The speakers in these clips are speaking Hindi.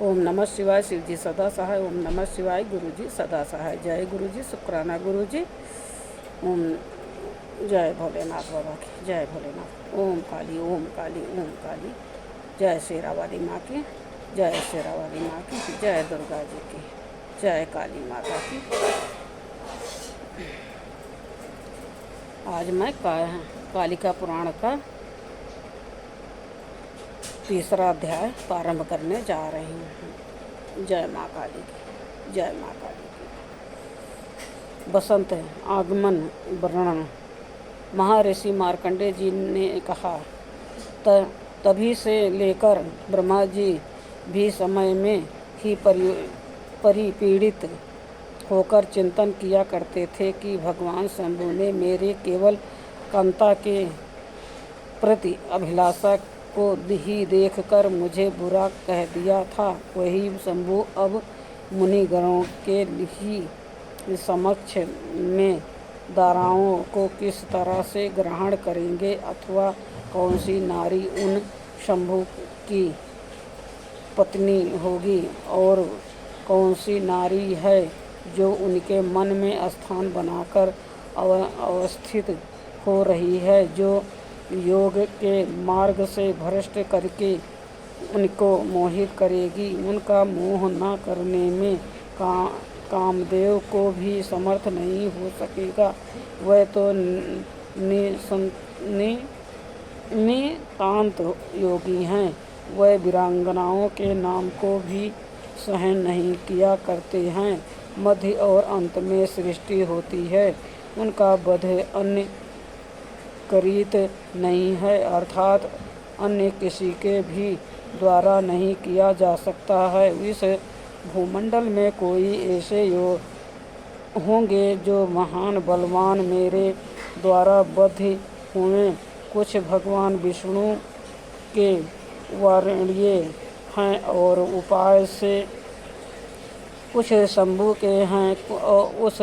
ओम नमः शिवाय। शिव जी सदा सहाय। ओम नमः शिवाय। गुरु जी सदा सहाय। जय गुरु जी। शुक्राना गुरु जी। ओम जय भोलेनाथ बाबा की। जय भोलेनाथ। ओम काली ओम काली ओम काली। जय शेरावाली माँ की। जय शेरावाली माँ की। जय दुर्गा जी की। जय काली माता की। आज मैं कालिका पुराण का तीसरा अध्याय प्रारंभ करने जा रही हूँ। जय माँ काली की। जय माँ काली की। बसंत आगमन वर्णन। महर्षि मार्कंडेय जी ने कहा, तभी से लेकर ब्रह्मा जी भी समय में ही परिपीड़ित होकर चिंतन किया करते थे कि भगवान शंभु ने मेरे केवल कांता के प्रति अभिलाषा को ही देखकर मुझे बुरा कह दिया था। वही शंभु अब मुनिगणों के ही समक्ष में दाराओं को किस तरह से ग्रहण करेंगे, अथवा कौन सी नारी उन शंभु की पत्नी होगी और कौन सी नारी है जो उनके मन में स्थान बनाकर अवस्थित हो रही है, जो योग के मार्ग से भ्रष्ट करके उनको मोहित करेगी। उनका मोह न करने में कामदेव को भी समर्थ नहीं हो सकेगा। वह तो नितांत योगी हैं। वह वीरांगनाओं के नाम को भी सहन नहीं किया करते हैं। मध्य और अंत में सृष्टि होती है, उनका वध अन्य करीत नहीं है, अर्थात अन्य किसी के भी द्वारा नहीं किया जा सकता है। इस भूमंडल में कोई ऐसे होंगे जो महान बलवान मेरे द्वारा बद्ध हुए। कुछ भगवान विष्णु के वारणीय हैं और उपाय से कुछ शंभु के हैं, और उस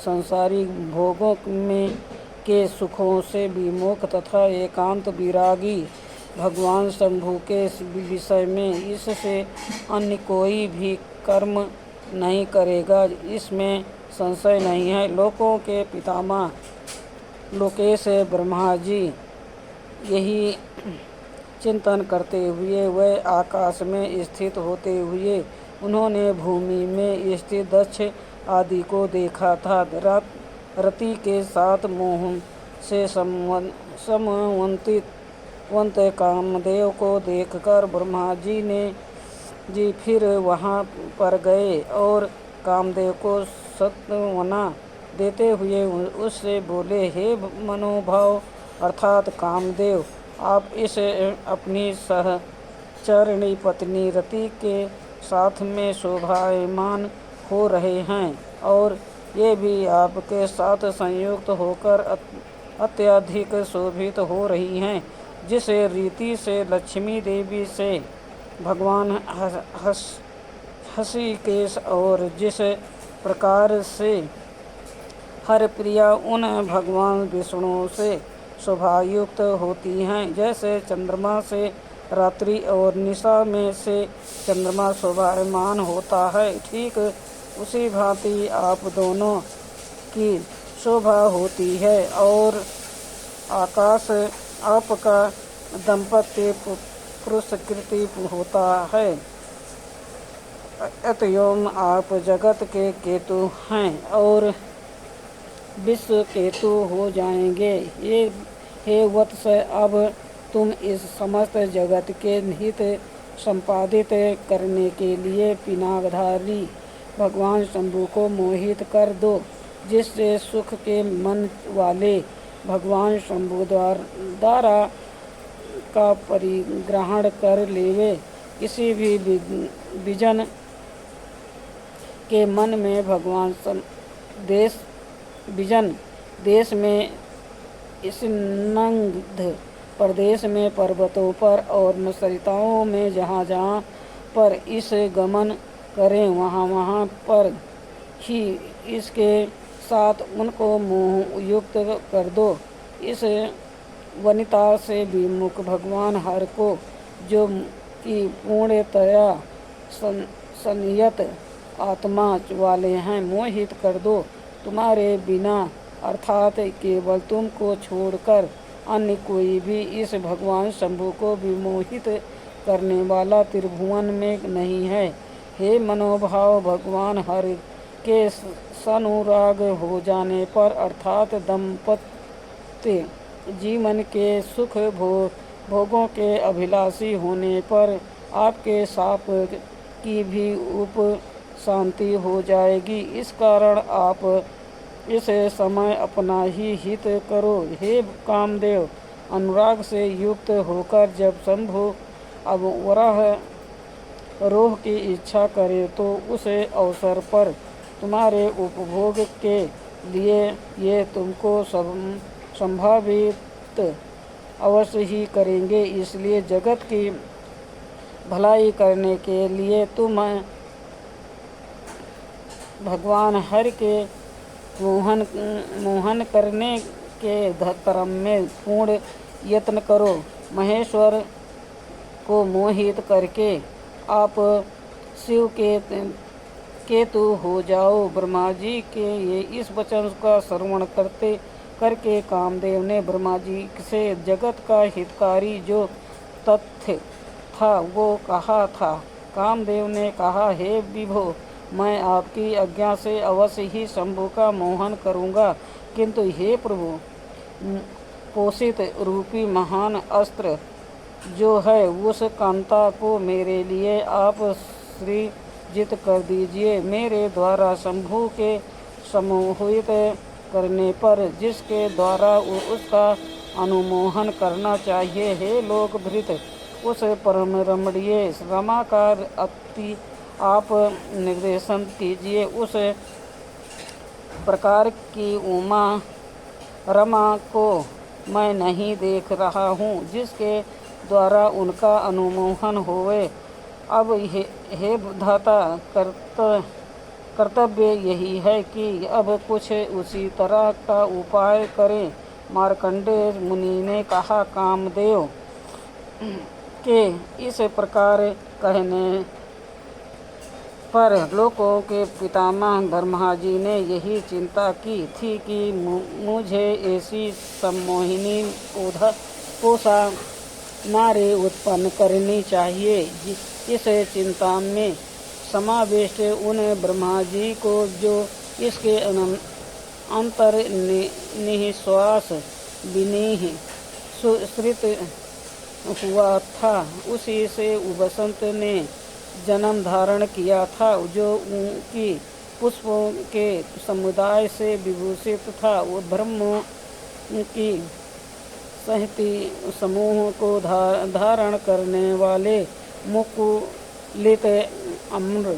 संसारी भोगों में के सुखों से विमुख तथा एकांत विरागी भगवान शंभु के विषय में इससे अन्य कोई भी कर्म नहीं करेगा, इसमें संशय नहीं है। लोकों के पितामह लोकेश ब्रह्मा जी यही चिंतन करते हुए वह आकाश में स्थित होते हुए उन्होंने भूमि में स्थित दक्ष आदि को देखा था। रति के साथ मोह से समवंत कामदेव को देखकर ब्रह्मा जी फिर वहां पर गए और कामदेव को सत्वना देते हुए उससे बोले, हे मनोभाव अर्थात कामदेव, आप इस अपनी सहचरणी पत्नी रति के साथ में शोभायमान हो रहे हैं और ये भी आपके साथ संयुक्त होकर अत्यधिक शोभित हो रही हैं। जिस रीति से लक्ष्मी देवी से भगवान हृषिकेश और जिस प्रकार से हर प्रिया उन भगवान विष्णु से शोभायुक्त होती हैं, जैसे चंद्रमा से रात्रि और निशा में से चंद्रमा शोभायमान होता है, ठीक उसी भांति आप दोनों की शोभा होती है और आकाश आपका दंपत्य पुरस्कृति होता है। अतएव आप जगत के केतु हैं और विश्व केतु हो जाएंगे। ये हे वत्स, अब तुम इस समस्त जगत के हित संपादित करने के लिए पिनाकधारी भगवान शंभु को मोहित कर दो, जिससे सुख के मन वाले भगवान शंभु द्वारा का परिग्रहण कर लेवे। किसी भी विजन के मन में भगवान विजन देश में स्निग्ध प्रदेश में पर्वतों पर और मसरिताओं में जहाँ पर इस गमन करें वहाँ पर ही इसके साथ उनको मोह युक्त कर दो। इस वनिता से विमुख भगवान हर को जो कि पूर्णतया संयत आत्मा वाले हैं, मोहित कर दो। तुम्हारे बिना अर्थात केवल तुमको छोड़कर अन्य कोई भी इस भगवान शंभु को विमोहित करने वाला त्रिभुवन में नहीं है। हे मनोभाव, भगवान हरि के सनुराग हो जाने पर अर्थात दंपत्य जीवन के सुख भोगों के अभिलाषी होने पर आपके साप की भी उपशांति हो जाएगी। इस कारण आप इस समय अपना ही हित करो। हे कामदेव, अनुराग से युक्त होकर जब शंभु अब वराह रोह की इच्छा करे तो उस अवसर पर तुम्हारे उपभोग के लिए ये तुमको संभावित अवश्य ही करेंगे। इसलिए जगत की भलाई करने के लिए तुम भगवान हरि के मोहन करने के क्रम में पूर्ण यत्न करो। महेश्वर को मोहित करके आप शिव के केतु हो जाओ। ब्रह्मा जी के ये इस वचन का श्रवण करके कामदेव ने ब्रह्मा जी से जगत का हितकारी जो तथ्य था वो कहा था। कामदेव ने कहा, हे विभो, मैं आपकी आज्ञा से अवश्य ही शंभु का मोहन करूँगा, किंतु हे प्रभु, पोषित रूपी महान अस्त्र जो है उस कांता को मेरे लिए आप सृजित कर दीजिए। मेरे द्वारा शंभु के सम्मोहित करने पर जिसके द्वारा उसका अनुमोहन करना चाहिए, हे लोकभृत, उस परम रमणीय रमा का अति आप निर्देशन कीजिए। उस प्रकार की उमा रमा को मैं नहीं देख रहा हूँ जिसके द्वारा उनका अनुमोहन होवे। अब हे धाता, कर्तव्य यही है कि अब कुछ उसी तरह का उपाय करें। मार्कंडेय मुनि ने कहा, कामदेव के इस प्रकार कहने पर लोकों के पितामह ब्रह्मा जी ने यही चिंता की थी कि मुझे ऐसी सम्मोहिनी पोषा नारी उत्पन्न करनी चाहिए। इस चिंता में समाविष्ट उन ब्रह्मा जी को जो इसके अंतर निश्वास विनीह सुश्रित हुआ था, उसी से बसंत ने जन्म धारण किया था, जो उनकी पुष्पों के समुदाय से विभूषित था। वो ब्रह्म की सहती समूह को धारण करने वाले मुकुलित अम्र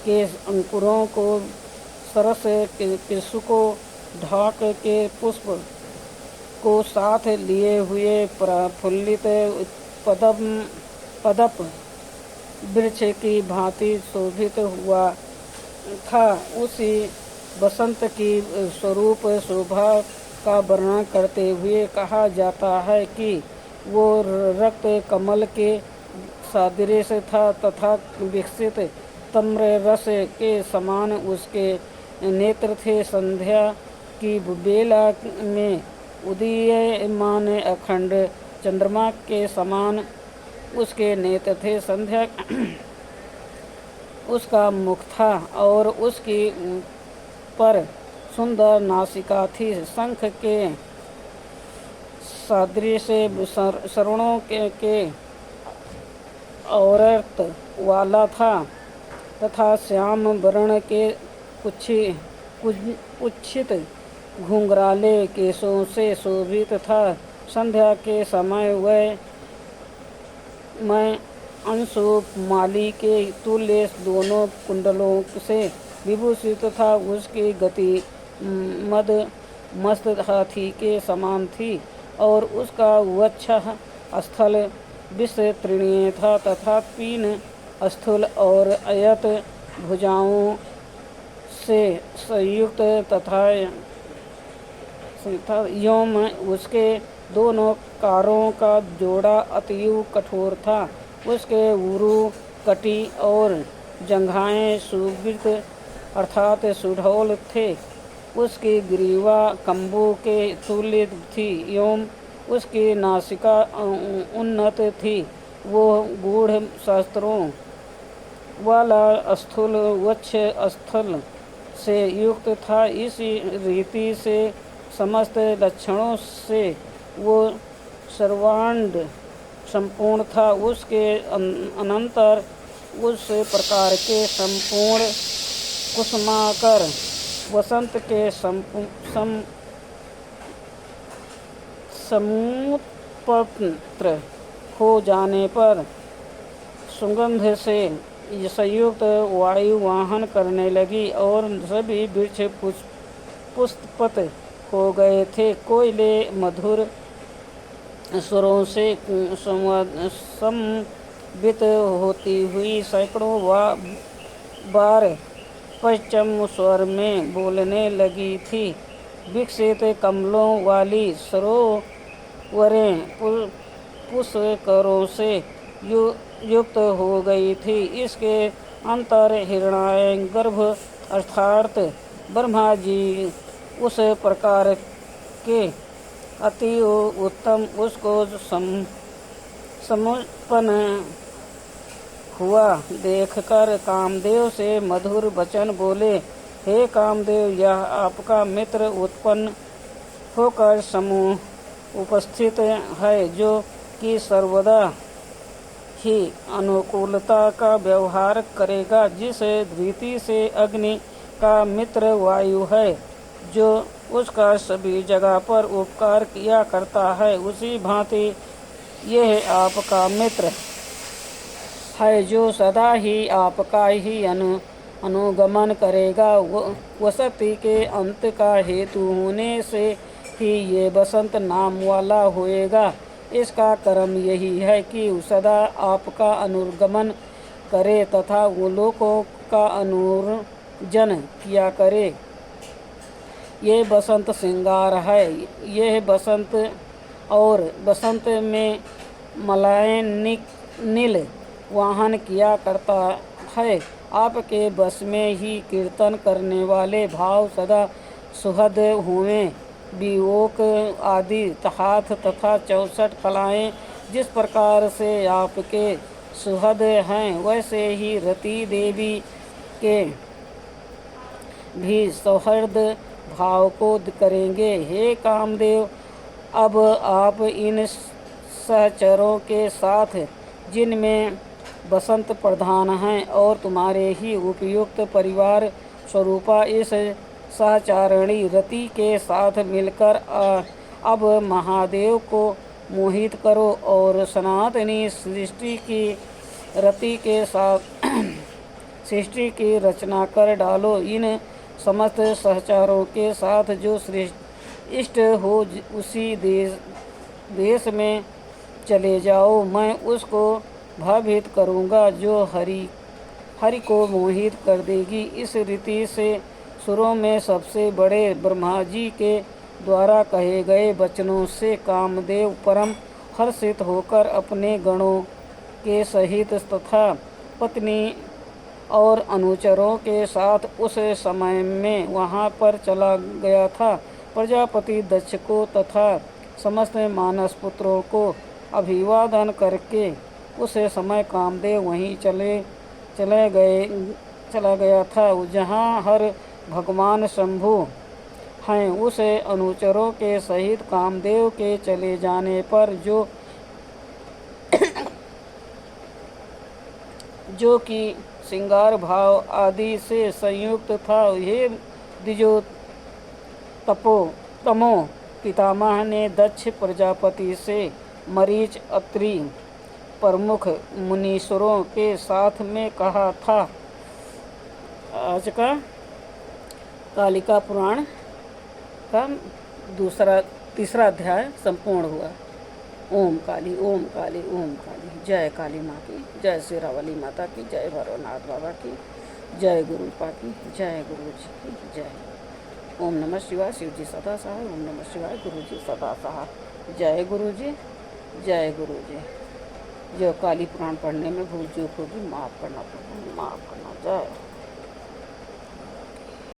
के अंकुरों को सरस के सुको ढाक के पुष्प को साथ लिए हुए प्रफुल्लित पदप वृक्ष की भांति शोभित हुआ था। उसी बसंत की स्वरूप शोभा का वर्णन करते हुए कहा जाता है कि वो रक्त कमल के सदृश था तथा विकसित तम्र रस के समान उसके नेत्र थे। संध्या की बेला में उदीयमान अखंड चंद्रमा के समान उसके नेत्र थे। संध्या उसका मुख था और उसकी पर सुंदर नासिका थी। शंख के सदृश शरणों के औरत वाला था तथा श्याम वर्ण के कुच्छित घुंघराले केशों से शोभित था। संध्या के समय वह मैं अंशु माली के तुल्य दोनों कुंडलों से विभूषित था। उसकी गति मद मस्त हाथी के समान थी और उसका वक्ष स्थल विस्तृणीय था तथा तीन स्थूल और अयत भुजाओं से संयुक्त तथा योम उसके दोनों कारों का जोड़ा अतीव कठोर था। उसके उरु कटी और जंघाएं सुवृत अर्थात सुडौल थे। उसकी ग्रीवा कम्बू के तुल्य थी एवं उसकी नासिका उन्नत थी। वो गूढ़ शास्त्रों वाला स्थूल वक्ष स्थल से युक्त था। इस रीति से समस्त लक्षणों से वो सर्वांग संपूर्ण था। उसके अनंतर उस प्रकार के संपूर्ण कुसुमाकर वसंत के समुपत्र हो जाने पर सुगंध से संयुक्त वायु वाहन करने लगी और सभी वृक्ष पुष्पत हो गए थे। कोयले मधुर स्वरों से संवित होती हुई सैकड़ों बार पश्चिम स्वर में बोलने लगी थी। विकसित कमलों वाली सरोवरें पुष्करों से युक्त हो गई थी। इसके अंतर हिरण्यगर्भ अर्थात ब्रह्मा जी उस प्रकार के अति उत्तम उसको समर्पण हुआ देखकर कामदेव से मधुर वचन बोले, हे कामदेव, यह आपका मित्र उत्पन्न होकर समूह उपस्थित है, जो कि सर्वदा ही अनुकूलता का व्यवहार करेगा। जिस रीति से अग्नि का मित्र वायु है, जो उसका सभी जगह पर उपकार किया करता है, उसी भांति यह आपका मित्र है, जो सदा ही आपका ही अनुगमन करेगा। वसति के अंत का हेतु होने से ही ये बसंत नाम वाला होएगा। इसका कर्म यही है कि सदा आपका अनुगमन करे तथा वो लोगों का अनुरजन किया करे। ये बसंत श्रृंगार है। यह बसंत और बसंत में मलायन नील वाहन किया करता है। आपके बस में ही कीर्तन करने वाले भाव सदा सुहद हुए। विओक आदि हाथ तथा 64 कलाएं जिस प्रकार से आपके सुहद हैं, वैसे ही रति देवी के भी सौहृद भाव को करेंगे। हे कामदेव, अब आप इन सहचरों के साथ, जिनमें बसंत प्रधान हैं और तुम्हारे ही उपयुक्त परिवार स्वरूपा इस सहचारिणी रति के साथ मिलकर अब महादेव को मोहित करो और सनातनी सृष्टि की रति के साथ सृष्टि की रचना कर डालो। इन समस्त सहचारों के साथ जो इष्ट हो उसी देश में चले जाओ। मैं उसको भावित करूँगा जो हरि को मोहित कर देगी। इस रीति से सुरों में सबसे बड़े ब्रह्मा जी के द्वारा कहे गए वचनों से कामदेव परम हर्षित होकर अपने गणों के सहित तथा पत्नी और अनुचरों के साथ उस समय में वहाँ पर चला गया था। प्रजापति दक्ष को तथा समस्त मानस पुत्रों को अभिवादन करके उस समय कामदेव वहीं चला गया था जहाँ हर भगवान शंभु हैं। उस अनुचरों के सहित कामदेव के चले जाने पर जो कि श्रृंगार भाव आदि से संयुक्त था, हे द्विजो तमो पितामह ने दक्ष प्रजापति से मरीच अत्रि प्रमुख मुनीश्वरों के साथ में कहा था। आज का कालिका पुराण का तीसरा अध्याय संपूर्ण हुआ। ओम काली ओम काली ओम काली। जय काली माँ की, जय शेरावाली माता की, जय भैरवनाथ बाबा की, जय गुरु पा की, जय गुरु जी की जय। ओम नमः शिवाय। शिव जी सदा सहाय। ओम नमः शिवाय। गुरु जी सदा सहाय। जय गुरु जी, जय गुरु जी। जो काली पुराण पढ़ने में भूल चूक होगी माफ़ करना, जय।